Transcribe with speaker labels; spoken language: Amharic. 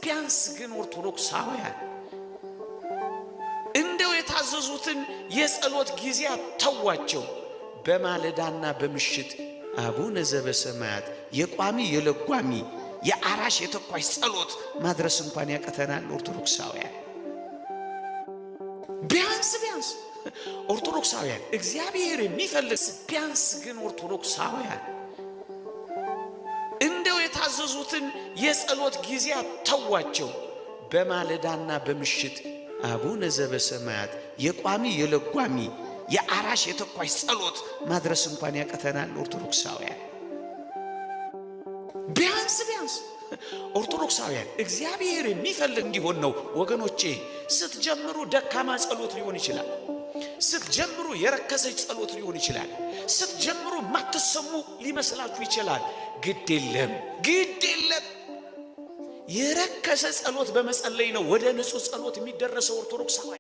Speaker 1: ቢያንስ ግን ኦርቶዶክሳውያን እንደው የታዘዙትን የጸሎት ጊዜያት ተዋቸው። በማለዳና በምሽት አቡነ ዘበሰማያት የቋሚ የለጓሚ የአራሽ የተኳሽ ጸሎት ማድረስ እንኳን ያቀተናል ኦርቶዶክሳውያን። ቢያንስ ኦርቶዶክሳውያን እግዚአብሔር የሚፈልግ ቢያንስ ግን ኦርቶዶክሳውያን እንደው የታዘዙትን የጸሎት ጊዜያት ተዋቸው። በማለዳና በምሽት አቡነ ዘበሰማያት የቋሚ የለጓሚ የአራሽ የተኳሽ ጸሎት ማድረስ እንኳን ያቀተናል ኦርቶዶክሳውያን። ቢያንስ ኦርቶዶክሳውያን እግዚአብሔር የሚፈልግ እንዲሆን ነው ወገኖቼ። ስትጀምሩ ደካማ ጸሎት ሊሆን ይችላል። ስትጀምሩ የረከሰች ጸሎት ሊሆን ይችላል። ስትጀምሩ ማትሰሙ ሊመስላችሁ ይችላል። ግድ የለም የረከሰ ጸሎት በመጸለይ ነው ወደ ንጹህ ጸሎት የሚደረሰው ኦርቶዶክሳውያን።